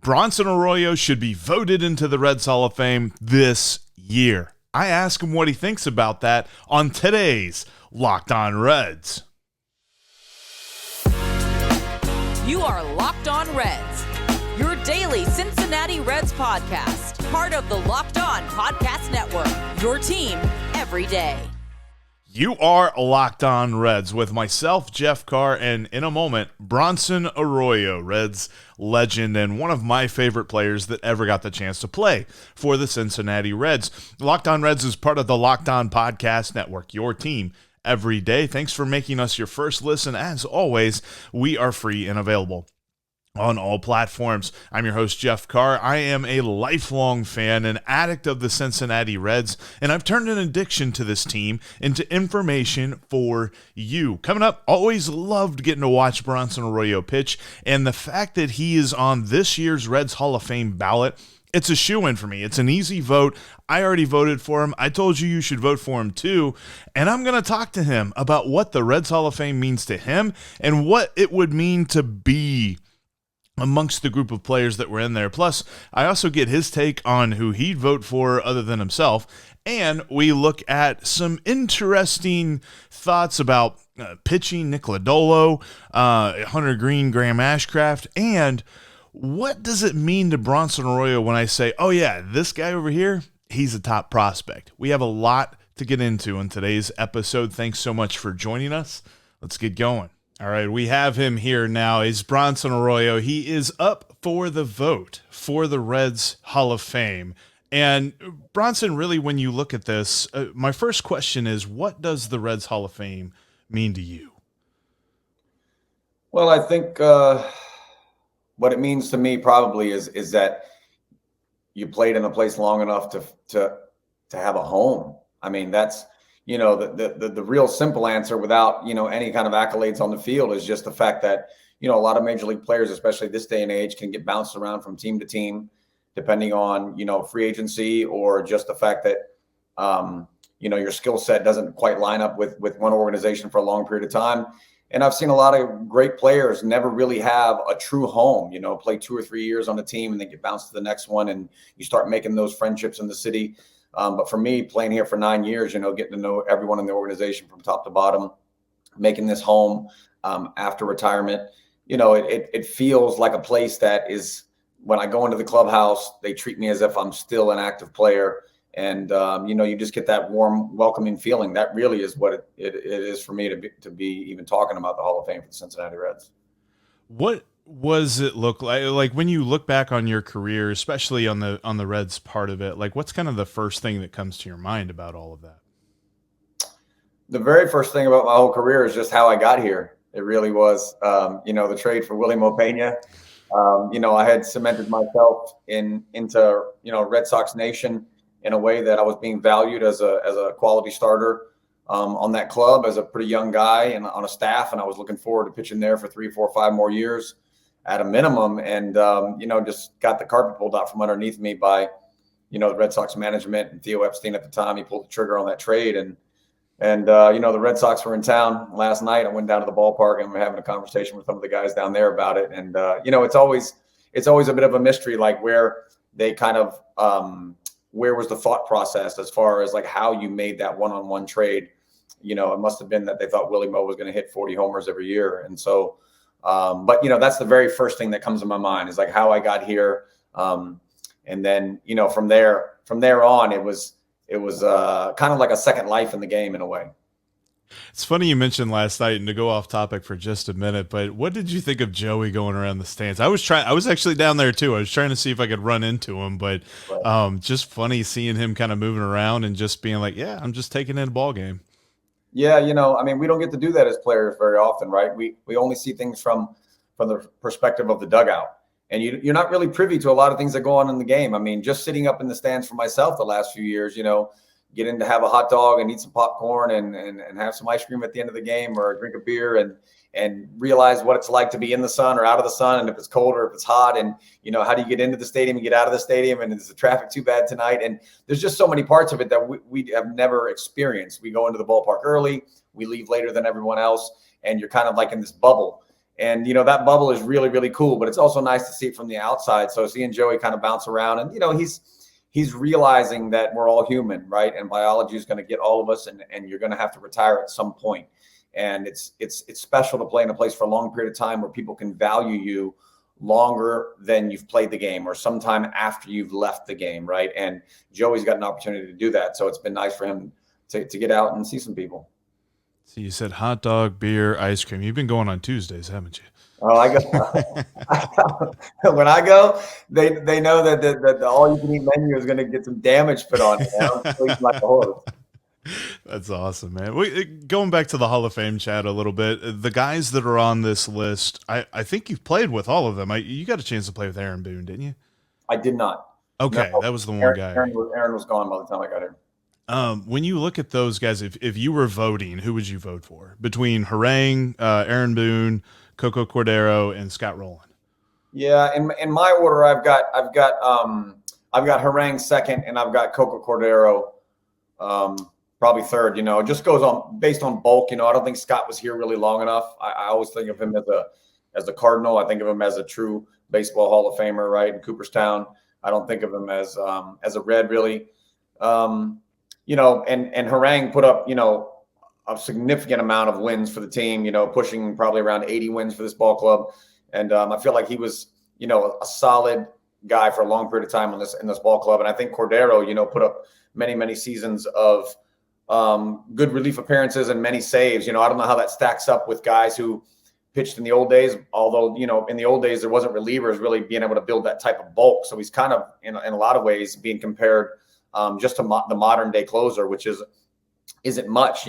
Bronson Arroyo should be voted into the Reds Hall of Fame this year. I ask him what he thinks about that on today's Locked On Reds. You are Locked On Reds, your daily Cincinnati Reds podcast, part of the Locked On Podcast Network, your team every day. You are Locked On Reds with myself, Jeff Carr, and in a moment, Bronson Arroyo, Reds legend and one of my favorite players that ever got the chance to play for the Cincinnati Reds. Locked On Reds is part of the Locked On Podcast Network, your team every day. Thanks for making us your first listen. As always, we are free and available on all platforms. I'm your host, Jeff Carr. I am a lifelong fan, an addict of the Cincinnati Reds, and I've turned an addiction to this team into information for you. Coming up, always loved getting to watch Bronson Arroyo pitch, and the fact that he is on this year's Reds Hall of Fame ballot, it's a shoo-in for me. It's an easy vote. I already voted for him. I told you should vote for him too. And I'm going to talk to him about what the Reds Hall of Fame means to him and what it would mean to be amongst the group of players that were in there. Plus, I also get his take on who he'd vote for other than himself. And we look at some interesting thoughts about pitching Nick Lodolo, Hunter Greene, Graham Ashcraft, and what does it mean to Bronson Arroyo when I say, oh yeah, this guy over here, he's a top prospect. We have a lot to get into in today's episode. Thanks so much for joining us. Let's get going. All right, we have him here now. Is Bronson Arroyo. He is up for the vote for the Reds Hall of Fame. And Bronson, really, when you look at this, my first question is, what does the Reds Hall of Fame mean to you? Well, I think what it means to me probably is that you played in a place long enough to have a home. I mean, that's, you know, the real simple answer without, you know, any kind of accolades on the field is just the fact that, you know, a lot of major league players, especially this day and age, can get bounced around from team to team, depending on, you know, free agency or just the fact that, you know, your skill set doesn't quite line up with one organization for a long period of time. And I've seen a lot of great players never really have a true home, you know, play 2 or 3 years on a team and then get bounced to the next one. And you start making those friendships in the city. But for me, playing here for 9 years, you know, getting to know everyone in the organization from top to bottom, making this home after retirement, you know, it feels like a place that is, when I go into the clubhouse, they treat me as if I'm still an active player. And, you know, you just get that warm, welcoming feeling. That really is what it is for me to be even talking about the Hall of Fame for the Cincinnati Reds. What was it look like when you look back on your career, especially on the Reds part of it? Like, what's kind of the first thing that comes to your mind about all of that? The very first thing about my whole career is just how I got here. It really was, you know, the trade for Willie Mopena. You know, I had cemented myself into, you know, Red Sox Nation in a way that I was being valued as a quality starter on that club as a pretty young guy and on a staff. And I was looking forward to pitching there for 3, 4, 5 more years at a minimum. And, you know, just got the carpet pulled out from underneath me by, you know, the Red Sox management and Theo Epstein at the time. He pulled the trigger on that trade. And you know, the Red Sox were in town last night. I went down to the ballpark and we're having a conversation with some of the guys down there about it. And, you know, it's always a bit of a mystery, like where they kind of, where was the thought process as far as like how you made that one-on-one trade? You know, it must have been that they thought Willie Mo was going to hit 40 homers every year. And so, but, you know, that's the very first thing that comes to my mind is like how I got here. And then, you know, from there on, it was kind of like a second life in the game in a way. It's funny you mentioned last night, and to go off topic for just a minute, but what did you think of Joey going around the stands? I was actually down there too. I was trying to see if I could run into him, but just funny seeing him kind of moving around and just being like, yeah, I'm just taking in a ball game. Yeah, you know, I mean, we don't get to do that as players very often, right? We only see things from the perspective of the dugout. And you're not really privy to a lot of things that go on in the game. I mean, just sitting up in the stands for myself the last few years, you know, getting to have a hot dog and eat some popcorn and have some ice cream at the end of the game or drink a beer and realize what it's like to be in the sun or out of the sun, and if it's cold or if it's hot, and, you know, how do you get into the stadium and get out of the stadium, and is the traffic too bad tonight? And there's just so many parts of it that we have never experienced. We go into the ballpark early, we leave later than everyone else, and you're kind of like in this bubble. And, that bubble is really, really cool, but it's also nice to see it from the outside. So seeing Joey kind of bounce around and, he's realizing that we're all human, right? And biology is going to get all of us, and you're going to have to retire at some point. And it's special to play in a place for a long period of time where people can value you longer than you've played the game or sometime after you've left the game, right? And Joey's got an opportunity to do that. So it's been nice for him to get out and see some people. So you said hot dog, beer, ice cream. You've been going on Tuesdays, haven't you? Oh, I go. When I go, they know that the all-you-can-eat menu is going to get some damage put on it. I'm sleeping like a horse. That's awesome, man. Going back to the Hall of Fame chat a little bit, the guys that are on this list, I think you've played with all of them. You got a chance to play with Aaron Boone, didn't you? I did not. Okay, no, that was the one guy. Aaron was gone by the time I got here. When you look at those guys, if you were voting, who would you vote for between Harang, Aaron Boone, Coco Cordero, and Scott Rolen? Yeah, in my order, I've got Harang second, and I've got Coco Cordero probably third. It just goes on based on bulk. I don't think Scott was here really long enough. I always think of him as a Cardinal. I think of him as a true baseball Hall of Famer, right, in Cooperstown. I don't think of him as a Red really. And Harang put up, a significant amount of wins for the team, pushing probably around 80 wins for this ball club. And I feel like he was, a solid guy for a long period of time in this ball club. And I think Cordero, put up many, many seasons of good relief appearances and many saves. I don't know how that stacks up with guys who pitched in the old days, although, in the old days, there wasn't relievers really being able to build that type of bulk. So he's kind of, in a lot of ways, being compared just to the modern day closer, which isn't much,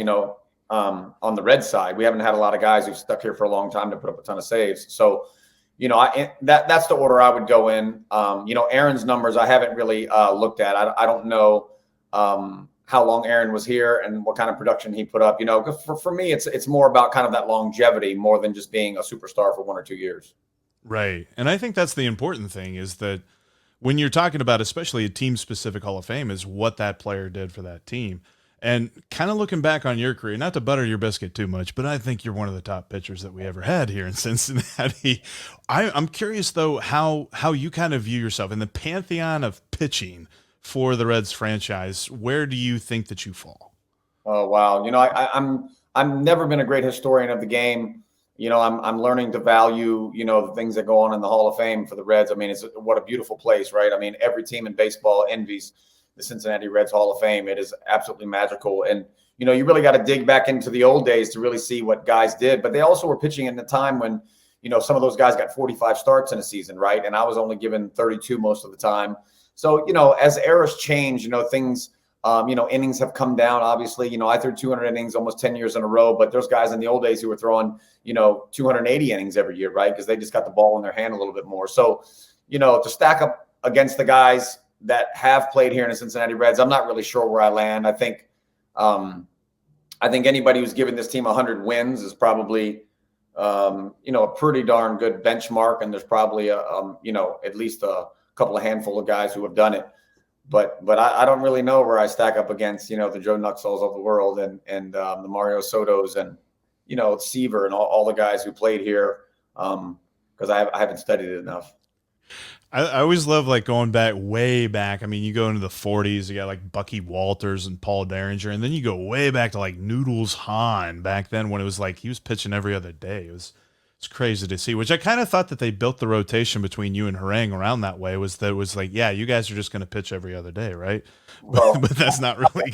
on the Red side. We haven't had a lot of guys who've stuck here for a long time to put up a ton of saves. So, that's the order I would go in. Aaron's numbers I haven't really looked at. I don't know how long Aaron was here and what kind of production he put up. For me, it's more about kind of that longevity more than just being a superstar for 1 or 2 years. Right. And I think that's the important thing is that when you're talking about especially a team-specific Hall of Fame is what that player did for that team. And kind of looking back on your career, not to butter your biscuit too much, but I think you're one of the top pitchers that we ever had here in Cincinnati. I'm curious, though, how you kind of view yourself in the pantheon of pitching for the Reds franchise. Where do you think that you fall? Oh, wow. I'm never been a great historian of the game. I'm learning to value, the things that go on in the Hall of Fame for the Reds. I mean, what a beautiful place, right? I mean, every team in baseball envies the Cincinnati Reds Hall of Fame. It is absolutely magical. And, you really got to dig back into the old days to really see what guys did. But they also were pitching in the time when, some of those guys got 45 starts in a season, right? And I was only given 32 most of the time. So, as eras change, things, innings have come down, obviously. I threw 200 innings almost 10 years in a row, but there's guys in the old days who were throwing, 280 innings every year, right? Because they just got the ball in their hand a little bit more. So, to stack up against the guys that have played here in the Cincinnati Reds, I'm not really sure where I land. I think anybody who's given this team 100 wins is probably, a pretty darn good benchmark. And there's probably at least a couple of handful of guys who have done it. But I don't really know where I stack up against, the Joe Nuxalls of the world and the Mario Sotos and, Seaver and all the guys who played here because I haven't studied it enough. I always love going way back. I mean, you go into the 40s, you got Bucky Walters and Paul Derringer, and then you go way back to Noodles Hahn back then when it was he was pitching every other day. It's crazy to see, which I kind of thought that they built the rotation between you and Harang around that way yeah, you guys are just going to pitch every other day, right? Well, but that's not really.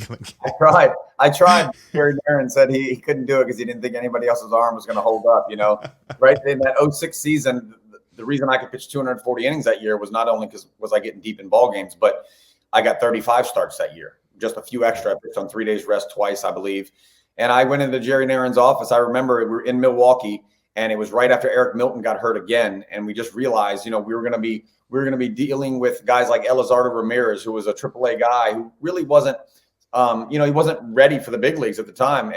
I tried. Gary Darren said he couldn't do it because he didn't think anybody else's arm was going to hold up, right in that 06 season. The reason I could pitch 240 innings that year was not only because was I getting deep in ball games, but I got 35 starts that year, just a few extra. I pitched on 3 days rest twice, I believe. And I went into Jerry Naren's office. I remember we were in Milwaukee, and it was right after Eric Milton got hurt again. And we just realized, we were going to be dealing with guys like Elizardo Ramirez, who was a AAA guy who really wasn't, he wasn't ready for the big leagues at the time.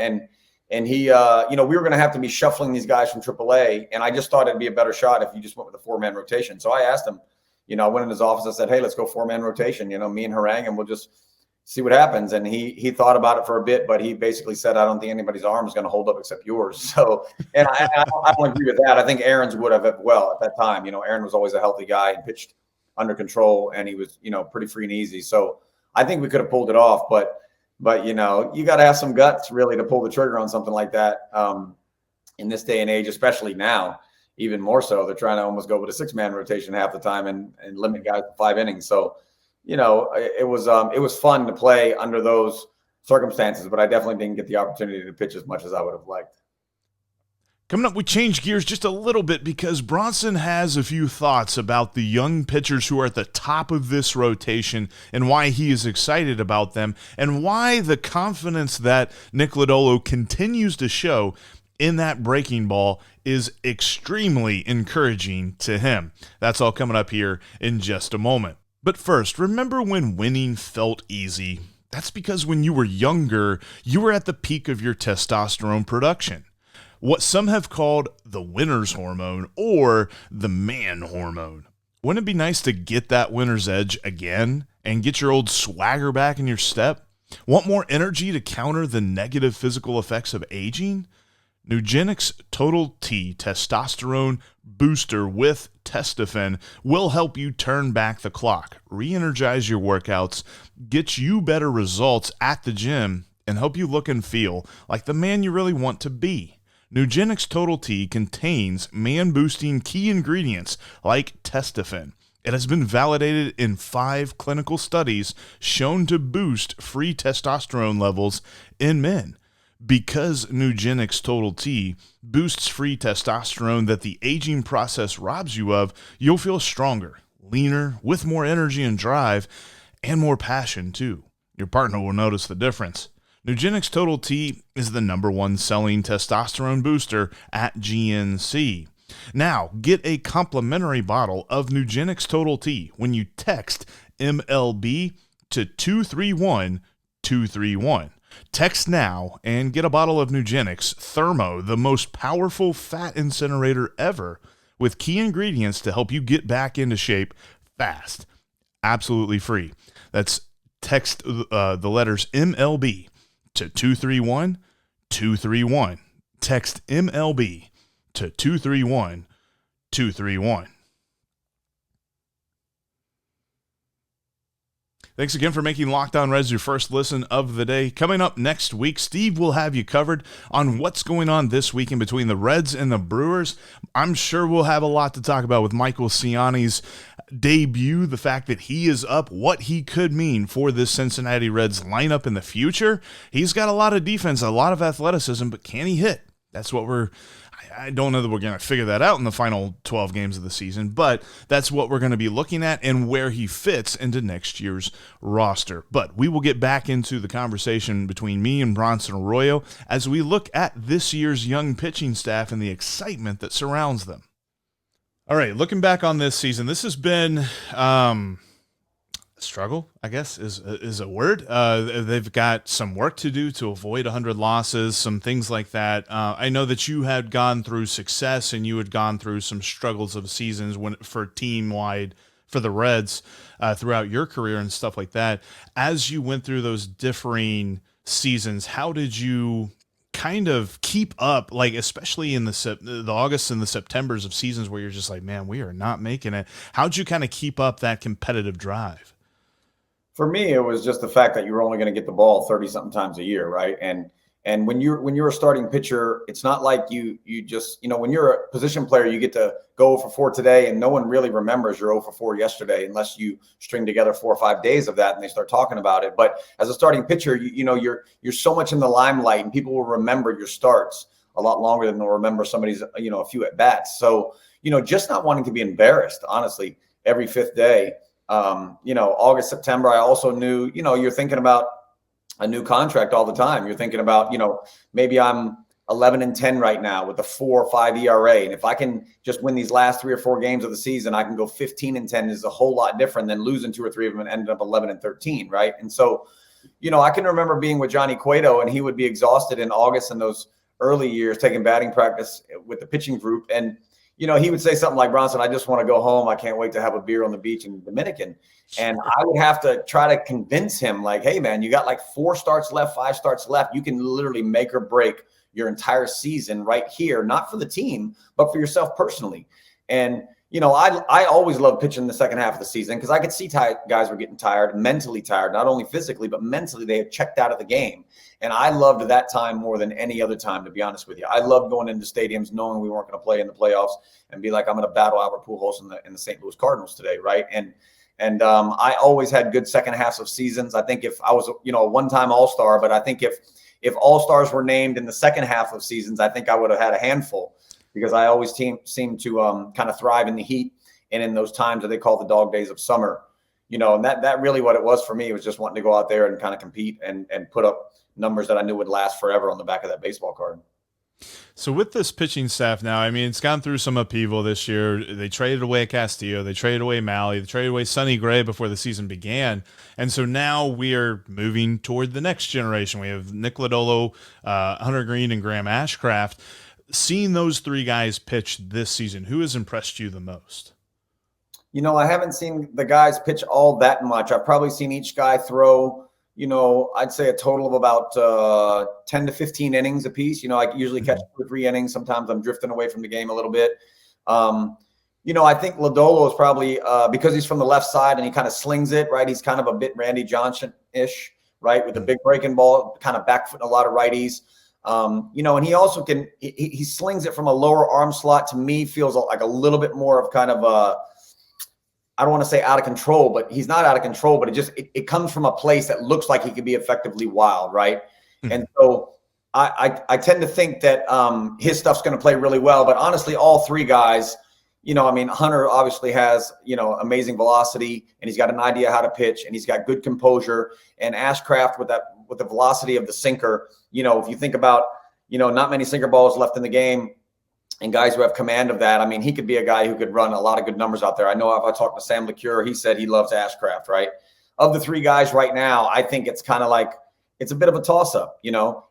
And he, we were going to have to be shuffling these guys from AAA. And I just thought it'd be a better shot if you just went with a 4-man rotation. So I asked him, I went in his office. I said, hey, let's go 4-man rotation, me and Harang, and we'll just, see what happens. And he thought about it for a bit, but he basically said, I don't think anybody's arm is going to hold up except yours. So, and I don't agree with that. I think Aaron's would have well at that time. Aaron was always a healthy guy and pitched under control, and he was, pretty free and easy. So I think we could have pulled it off, but you got to have some guts really to pull the trigger on something like that. In this day and age, especially now, even more so, they're trying to almost go with a 6-man rotation half the time and limit guys to 5 innings. So, it was fun to play under those circumstances, but I definitely didn't get the opportunity to pitch as much as I would have liked. Coming up, we change gears just a little bit because Bronson has a few thoughts about the young pitchers who are at the top of this rotation and why he is excited about them and why the confidence that Nick Lodolo continues to show in that breaking ball is extremely encouraging to him. That's all coming up here in just a moment. But first, remember when winning felt easy? That's because when you were younger, you were at the peak of your testosterone production. What some have called the winner's hormone or the man hormone. Wouldn't it be nice to get that winner's edge again and get your old swagger back in your step? Want more energy to counter the negative physical effects of aging? Nugenix Total T testosterone booster with Testofen will help you turn back the clock, re-energize your workouts, get you better results at the gym, and help you look and feel like the man you really want to be. Nugenix Total T contains man-boosting key ingredients like Testofen. It has been validated in 5 clinical studies shown to boost free testosterone levels in men. Because Nugenix Total T boosts free testosterone that the aging process robs you of, you'll feel stronger, leaner, with more energy and drive, and more passion too. Your partner will notice the difference. Nugenix Total T is the #1 selling testosterone booster at GNC. Now, get a complimentary bottle of Nugenix Total T when you text MLB to 231231. Text now and get a bottle of Nugenix Thermo, the most powerful fat incinerator ever, with key ingredients to help you get back into shape fast. Absolutely free. That's text the letters MLB to 231231. Text MLB to 231231. Thanks again for making Locked On Reds your first listen of the day. Coming up next week, Steve will have you covered on what's going on this weekend between the Reds and the Brewers. I'm sure we'll have a lot to talk about with Michael Ciani's debut, the fact that he is up, what he could mean for this Cincinnati Reds lineup in the future. He's got a lot of defense, a lot of athleticism, but can he hit? That's what I don't know that we're going to figure that out in the final 12 games of the season, but that's what we're going to be looking at and where he fits into next year's roster. But we will get back into the conversation between me and Bronson Arroyo as we look at this year's young pitching staff and the excitement that surrounds them. All right, looking back on this season, this has been struggle, I guess, is a word. They've got some work to do to avoid 100 losses, some things like that. I know that you had gone through success and you had gone through some struggles of seasons for team-wide for the Reds throughout your career and stuff like that. As you went through those differing seasons, how did you kind of keep up, like especially in the August and the Septembers of seasons where you're just like, man, we are not making it? How'd you kind of keep up that competitive drive? For me, it was just the fact that you were only going to get the ball 30-something times a year, right? And when you're a starting pitcher, it's not like you just, when you're a position player, you get to go 0 for 4 today, and no one really remembers your 0 for 4 yesterday unless you string together 4 or 5 days of that and they start talking about it. But as a starting pitcher, you're so much in the limelight, and people will remember your starts a lot longer than they'll remember somebody's, a few at bats. So, just not wanting to be embarrassed, honestly, every 5th day. August, September, I also knew, you're thinking about a new contract all the time. You're thinking about, maybe I'm 11-10 right now with a 4 or 5 ERA. And if I can just win these last 3 or 4 games of the season, I can go 15-10 is a whole lot different than losing 2 or 3 of them and ending up 11-13. Right. And so, I can remember being with Johnny Cueto, and he would be exhausted in August in those early years, taking batting practice with the pitching group. And, he would say something like, Bronson, I just want to go home. I can't wait to have a beer on the beach in Dominican. And I would have to try to convince him, like, hey, man, you got like 4 starts left, 5 starts left. You can literally make or break your entire season right here, not for the team, but for yourself personally. And, I always love pitching the second half of the season because I could see guys were getting tired, mentally tired, not only physically, but mentally they had checked out of the game. And I loved that time more than any other time, to be honest with you. I loved going into stadiums knowing we weren't going to play in the playoffs and be like, I'm going to battle Albert Pujols in the St. Louis Cardinals today, right? And I always had good second halves of seasons. I think if I was, a one-time All-Star, but I think if All-Stars were named in the second half of seasons, I think I would have had a handful because I always seemed to kind of thrive in the heat and in those times that they call the dog days of summer. And that really what it was for me was just wanting to go out there and kind of compete and put up numbers that I knew would last forever on the back of that baseball card. So with this pitching staff now, I mean, it's gone through some upheaval this year. They traded away Castillo, they traded away Malley, they traded away Sonny Gray before the season began. And so now we are moving toward the next generation. We have Nick Lodolo, Hunter Greene, and Graham Ashcraft. Seeing those 3 guys pitch this season, who has impressed you the most? I haven't seen the guys pitch all that much. I've probably seen each guy throw, I'd say a total of about 10 to 15 innings apiece. I usually catch 2 or 3 innings. Sometimes I'm drifting away from the game a little bit. I think Lodolo is probably because he's from the left side and he kind of slings it, right? He's kind of a bit Randy Johnson-ish, right? With the big breaking ball, kind of back foot a lot of righties. And he also he slings it from a lower arm slot. To me, feels like a little bit more of kind of I don't want to say out of control, but he's not out of control, but it comes from a place that looks like he could be effectively wild. Right. Mm-hmm. And so I tend to think that his stuff's going to play really well, but honestly, all 3 guys, Hunter obviously has, amazing velocity and he's got an idea how to pitch and he's got good composure, and Ashcraft with the velocity of the sinker, if you think about, not many sinker balls left in the game and guys who have command of that, he could be a guy who could run a lot of good numbers out there. I know if I talked to Sam LeCure, he said he loves Ashcraft, right? Of the 3 guys right now, I think it's kind of like, it's a bit of a toss-up,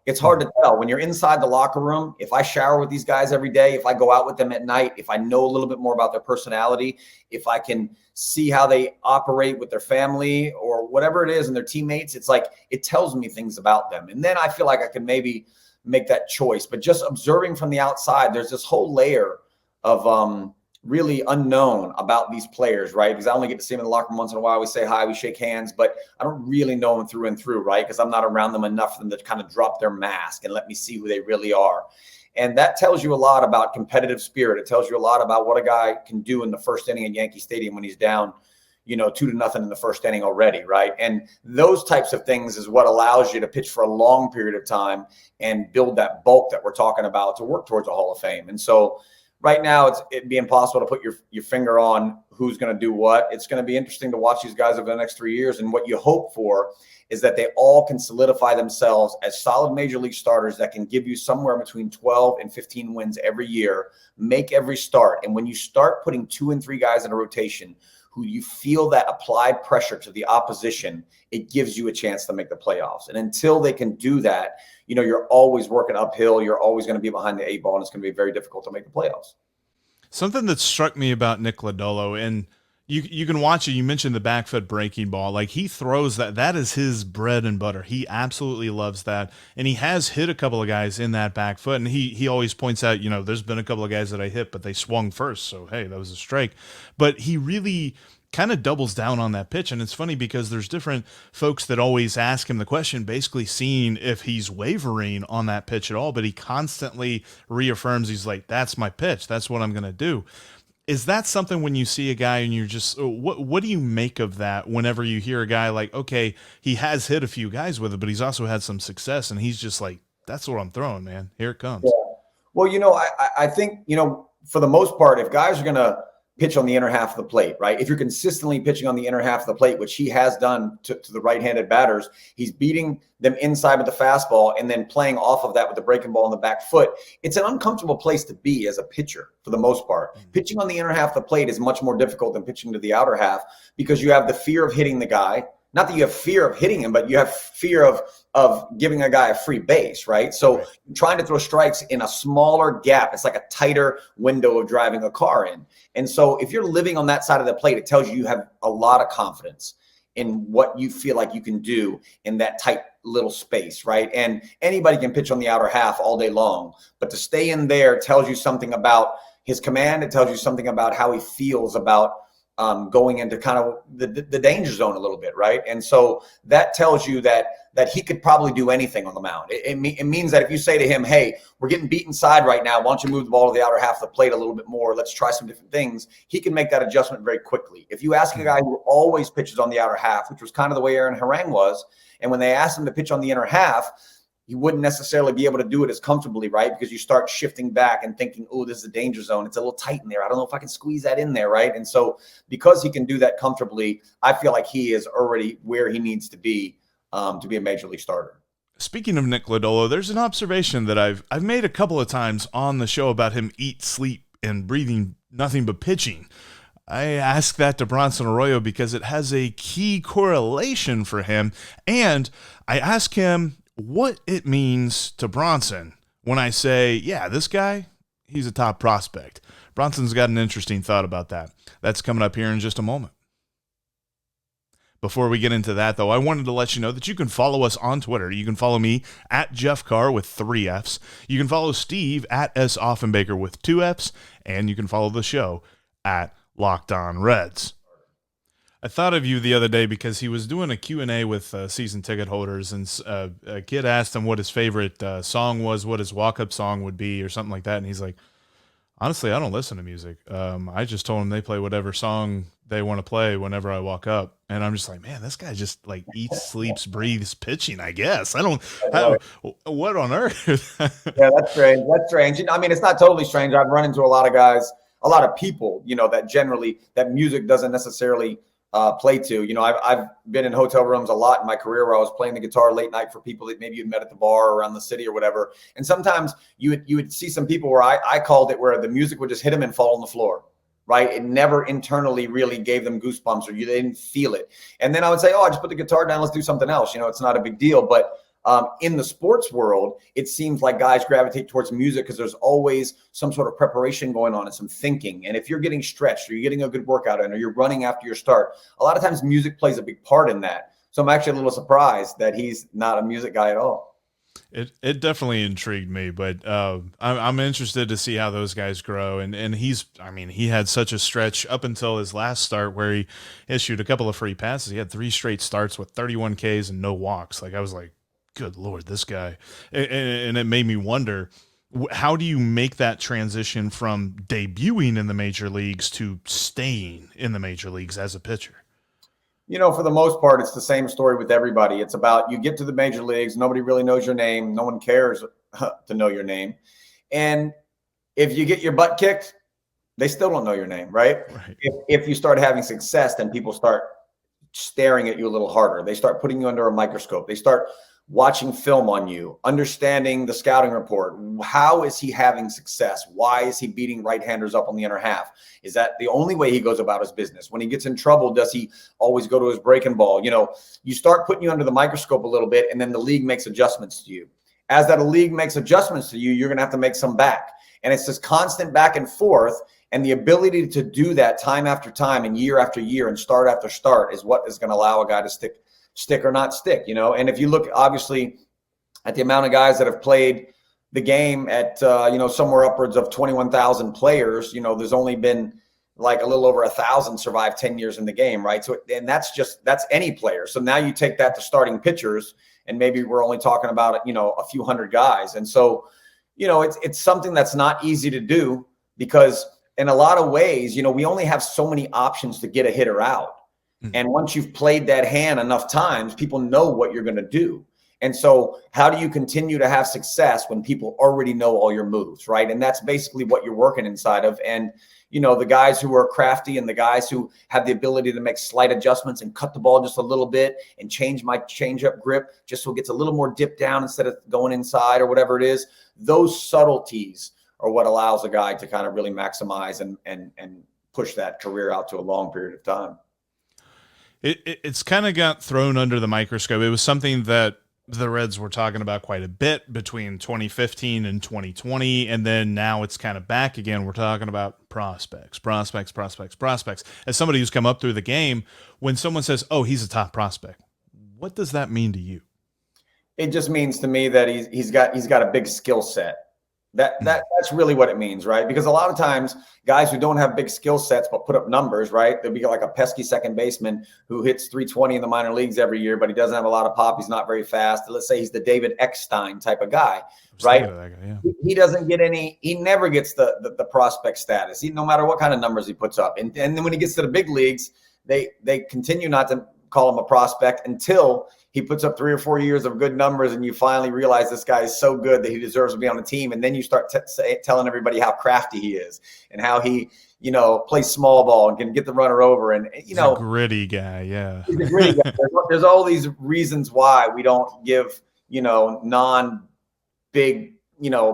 It's hard to tell. When you're inside the locker room, if I shower with these guys every day, if I go out with them at night, if I know a little bit more about their personality, if I can see how they operate with their family or whatever it is and their teammates, it's like it tells me things about them. And then I feel like I can maybe make that choice. But just observing from the outside, there's this whole layer of really unknown about these players, right? Because I only get to see them in the locker room once in a while. We say hi, we shake hands, but I don't really know them through and through, right? Because I'm not around them enough for them to kind of drop their mask and let me see who they really are. And that tells you a lot about competitive spirit. It tells you a lot about what a guy can do in the first inning at Yankee Stadium when he's down, 2-0 in the first inning already, right? And those types of things is what allows you to pitch for a long period of time and build that bulk that we're talking about to work towards a Hall of Fame. And so right now, it'd be impossible to put your finger on who's going to do what. It's going to be interesting to watch these guys over the next 3 years. And what you hope for is that they all can solidify themselves as solid major league starters that can give you somewhere between 12 and 15 wins every year, make every start. And when you start putting 2 and 3 guys in a rotation who you feel that applied pressure to the opposition, it gives you a chance to make the playoffs. And until they can do that, you're always working uphill. You're always going to be behind the 8 ball, and it's going to be very difficult to make the playoffs. Something that struck me about Nick Lodolo, and you can watch it. You mentioned the back foot breaking ball. Like, he throws that. That is his bread and butter. He absolutely loves that. And he has hit a couple of guys in that back foot. And he always points out, there's been a couple of guys that I hit, but they swung first. So, hey, that was a strike. But he really kind of doubles down on that pitch. And it's funny because there's different folks that always ask him the question, basically seeing if he's wavering on that pitch at all. But he constantly reaffirms, he's like, that's my pitch. That's what I'm going to do. Is that something when you see a guy and you're just, what do you make of that whenever you hear a guy like, okay, he has hit a few guys with it, but he's also had some success, and he's just like, that's what I'm throwing, man. Here it comes. Yeah. Well, I think, for the most part, if guys are going to pitch on the inner half of the plate, right? If you're consistently pitching on the inner half of the plate, which he has done to the right-handed batters, he's beating them inside with the fastball and then playing off of that with the breaking ball on the back foot. It's an uncomfortable place to be as a pitcher for the most part. Pitching on the inner half of the plate is much more difficult than pitching to the outer half because you have the fear of hitting the guy. Not that you have fear of hitting him, but you have fear of of giving a guy a free base, right? So trying to throw strikes in a smaller gap, it's like a tighter window of driving a car in. And so if you're living on that side of the plate, it tells you have a lot of confidence in what you feel like you can do in that tight little space, right? And anybody can pitch on the outer half all day long, but to stay in there tells you something about his command. It tells you something about how he feels about going into kind of the danger zone a little bit, right? And so that tells you that he could probably do anything on the mound. It means that if you say to him, hey, we're getting beat inside right now, why don't you move the ball to the outer half of the plate a little bit more? Let's try some different things. He can make that adjustment very quickly. If you ask a guy who always pitches on the outer half, which was kind of the way Aaron Harang was, and when they asked him to pitch on the inner half, you wouldn't necessarily be able to do it as comfortably, right? Because you start shifting back and thinking, oh, this is a danger zone. It's a little tight in there. I don't know if I can squeeze that in there, right? And so because he can do that comfortably, I feel like he is already where he needs to be a major league starter. Speaking of Nick Lodolo, there's an observation that I've made a couple of times on the show about him eat, sleep, and breathing nothing but pitching. I ask that to Bronson Arroyo because it has a key correlation for him, and I ask him what it means to Bronson when I say, yeah, this guy, he's a top prospect. Bronson's got an interesting thought about that. That's coming up here in just a moment. Before we get into that, though, I wanted to let you know that you can follow us on Twitter. You can follow me at Jeff Carr with 3 Fs. You can follow Steve at S. Offenbaker with 2 Fs. And you can follow the show at Locked On Reds. I thought of you the other day because he was doing a Q&A with season ticket holders, and a kid asked him what his favorite song was, what his walk-up song would be, or something like that. And he's like, honestly, I don't listen to music. I just told them they play whatever song they want to play whenever I walk up. And I'm just like, man, this guy just like eats, sleeps, breathes pitching, I guess. What on earth? Yeah, that's strange. That's strange. I mean, it's not totally strange. I've run into a lot of guys, a lot of people, that generally that music doesn't necessarily play to. I've been in hotel rooms a lot in my career where I was playing the guitar late night for people that maybe you'd met at the bar or around the city or whatever. And sometimes you would see some people where I called it where the music would just hit them and fall on the floor, right? It never internally really gave them goosebumps, or they didn't feel it. And then I would say, oh, I just put the guitar down, let's do something else. It's not a big deal. But in the sports world, it seems like guys gravitate towards music because there's always some sort of preparation going on and some thinking. And if you're getting stretched or you're getting a good workout in or you're running after your start, a lot of times music plays a big part in that. So I'm actually a little surprised that he's not a music guy at all. It definitely intrigued me, but I'm interested to see how those guys grow. And he had such a stretch up until his last start where he issued a couple of free passes. He had 3 straight starts with 31 Ks and no walks. Like, I was like, good Lord, this guy. And it made me wonder, how do you make that transition from debuting in the major leagues to staying in the major leagues as a pitcher? For the most part, it's the same story with everybody. It's about you get to the major leagues, nobody really knows your name. No one cares to know your name. And if you get your butt kicked, they still don't know your name, right? If you start having success, then people start staring at you a little harder. They start putting you under a microscope. They start watching film on you, understanding the scouting report. How is he having success? Why is he beating right-handers up on the inner half? Is that the only way he goes about his business? When he gets in trouble, does he always go to his breaking ball? You start putting you under the microscope a little bit, and then the league makes adjustments to you. As that league makes adjustments to you, you're going to have to make some back. And it's this constant back and forth, and the ability to do that time after time and year after year and start after start is what is going to allow a guy to stick or not stick, And if you look, obviously, at the amount of guys that have played the game at, somewhere upwards of 21,000 players, there's only been like a little over 1,000 survive 10 years in the game, right? So, and that's any player. So now you take that to starting pitchers, and maybe we're only talking about, a few hundred guys. And so, it's something that's not easy to do because in a lot of ways, we only have so many options to get a hitter out. And once you've played that hand enough times, people know what you're going to do. And so how do you continue to have success when people already know all your moves, right? And that's basically what you're working inside of. And, the guys who are crafty and the guys who have the ability to make slight adjustments and cut the ball just a little bit and change my changeup grip just so it gets a little more dipped down instead of going inside or whatever it is, those subtleties are what allows a guy to kind of really maximize and push that career out to a long period of time. It's kind of got thrown under the microscope. It was something that the Reds were talking about quite a bit between 2015 and 2020, and then now it's kind of back again. We're talking about prospects. As somebody who's come up through the game, when someone says, oh, he's a top prospect, what does that mean to you? It just means to me that he's got a big skill set. That's really what it means, right? Because a lot of times guys who don't have big skill sets but put up numbers, right? They'll be like a pesky second baseman who hits 320 in the minor leagues every year, but he doesn't have a lot of pop. He's not very fast. Let's say he's the David Eckstein type of guy, right? He doesn't get any. He never gets the prospect status. No matter what kind of numbers he puts up, and then when he gets to the big leagues, they continue not to call him a prospect until he puts up 3 or 4 years of good numbers, and you finally realize this guy is so good that he deserves to be on the team. And then you start telling everybody how crafty he is and how he, plays small ball and can get the runner over. And, he's a gritty guy. Yeah. He's a gritty guy. There's all these reasons why we don't give, non-big,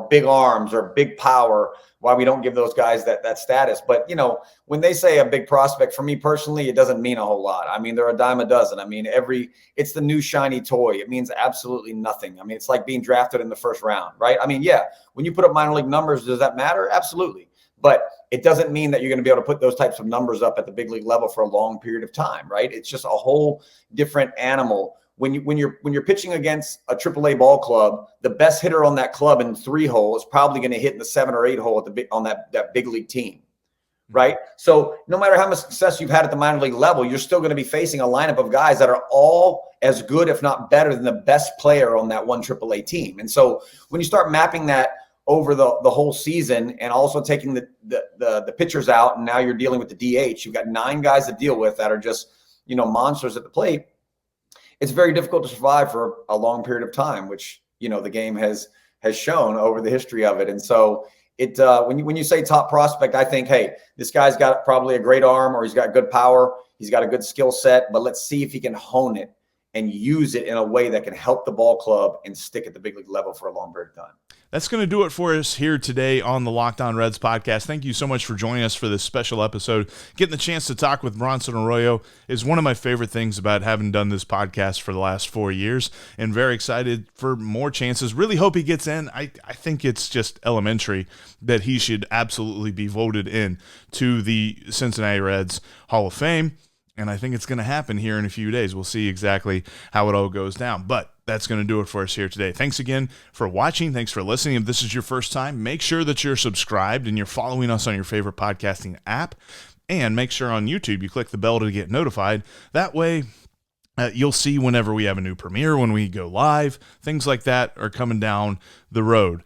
big arms or big power, why we don't give those guys that status. But, when they say a big prospect, for me personally, it doesn't mean a whole lot. I mean, they're a dime a dozen. I mean, it's the new shiny toy. It means absolutely nothing. I mean, it's like being drafted in the first round, right? I mean, yeah, when you put up minor league numbers, does that matter? Absolutely. But it doesn't mean that you're going to be able to put those types of numbers up at the big league level for a long period of time, right? It's just a whole different animal. When you're pitching against a AAA ball club, the best hitter on that club in 3-hole is probably going to hit in the 7 or 8 hole on that big league team, right? So no matter how much success you've had at the minor league level, you're still going to be facing a lineup of guys that are all as good, if not better, than the best player on that one AAA team. And so when you start mapping that over the whole season and also taking the pitchers out, and now you're dealing with the DH, you've got 9 guys to deal with that are just monsters at the plate. It's very difficult to survive for a long period of time, which, the game has shown over the history of it. And so when you say top prospect, I think, hey, this guy's got probably a great arm, or he's got good power. He's got a good skill set, but let's see if he can hone it and use it in a way that can help the ball club and stick at the big league level for a long period of time. That's going to do it for us here today on the Locked On Reds podcast. Thank you so much for joining us for this special episode. Getting the chance to talk with Bronson Arroyo is one of my favorite things about having done this podcast for the last 4 years, and very excited for more chances. Really hope he gets in. I think it's just elementary that he should absolutely be voted in to the Cincinnati Reds Hall of Fame. And I think it's going to happen here in a few days. We'll see exactly how it all goes down. But that's going to do it for us here today. Thanks again for watching. Thanks for listening. If this is your first time, make sure that you're subscribed and you're following us on your favorite podcasting app. And make sure on YouTube you click the bell to get notified. That way, you'll see whenever we have a new premiere, when we go live. Things like that are coming down the road.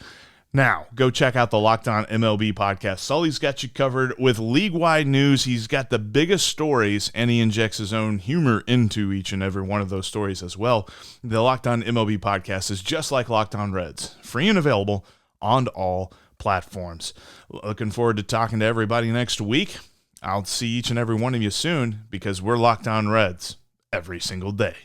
Now, go check out the Locked On MLB podcast. Sully's got you covered with league-wide news. He's got the biggest stories, and he injects his own humor into each and every one of those stories as well. The Locked On MLB podcast is just like Locked On Reds, free and available on all platforms. Looking forward to talking to everybody next week. I'll see each and every one of you soon, because we're Locked On Reds every single day.